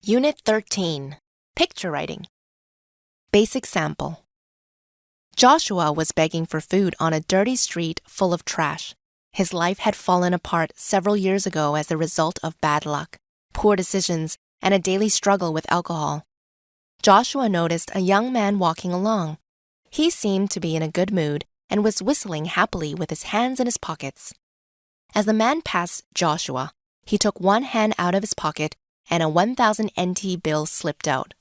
Unit 13, Picture Writing. Basic Sample. Joshua was begging for food on a dirty street full of trash. His life had fallen apart several years ago as a result of bad luck, poor decisions, and a daily struggle with alcohol. Joshua noticed a young man walking along. He seemed to be in a good mood and was whistling happily with his hands in his pockets. As the man passed Joshua, he took one hand out of his pocket and a 1,000 NT bill slipped out.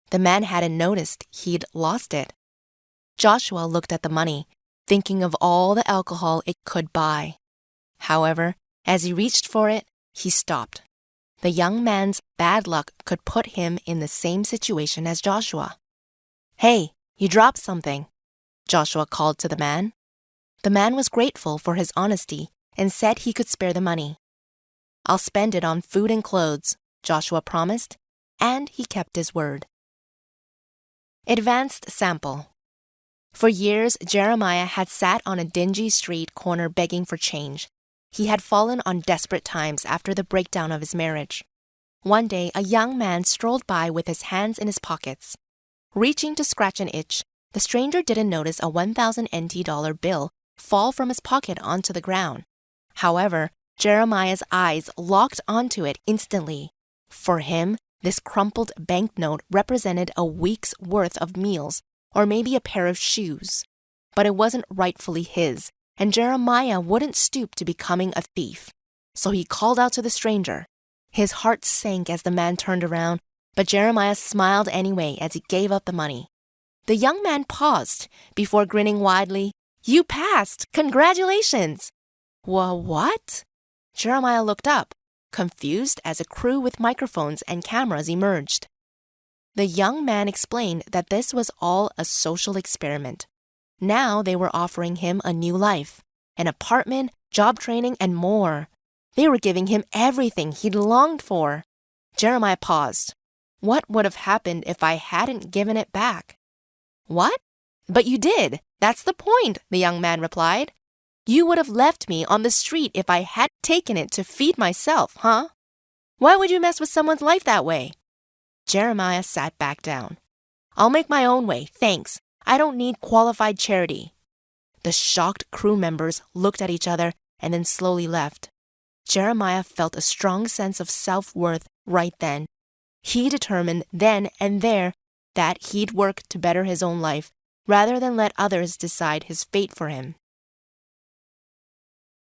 The man hadn't noticed he'd lost it. Joshua looked at the money, thinking of all the alcohol it could buy. However, as he reached for it, he stopped. The young man's bad luck could put him in the same situation as Joshua. "Hey, you dropped something," Joshua called to the man. The man was grateful for his honesty and said he could spare the money. "I'll spend it on food and clothes," Joshua promised, and he kept his word. Advanced Sample. For years, Jeremiah had sat on a dingy street corner begging for change. He had fallen on desperate times after the breakdown of his marriage. One day, a young man strolled by with his hands in his pockets. Reaching to scratch an itch, the stranger didn't notice a 1,000 NT bill fall from his pocket onto the ground. However, Jeremiah's eyes locked onto it instantly. For him, this crumpled banknote represented a week's worth of meals, or maybe a pair of shoes. But it wasn't rightfully his, and Jeremiah wouldn't stoop to becoming a thief. So he called out to the stranger. His heart sank as the man turned around, but Jeremiah smiled anyway as he gave up the money. The young man paused before grinning widely. "You passed! Congratulations!" What? Jeremiah looked up, confused as a crew with microphones and cameras emerged. The young man explained that this was all a social experiment. Now they were offering him a new life, an apartment, job training, and more. They were giving him everything he'd longed for. Jeremiah paused. "What would have happened if I hadn't given it back?" "What? But you did. That's the point," the young man replied. "You would have left me on the street if I had taken it to feed myself, huh? Why would you mess with someone's life that way?" Jeremiah sat back down. "I'll make my own way, thanks. I don't need qualified charity." The shocked crew members looked at each other and then slowly left. Jeremiah felt a strong sense of self-worth right then. He determined then and there that he'd work to better his own life rather than let others decide his fate for him.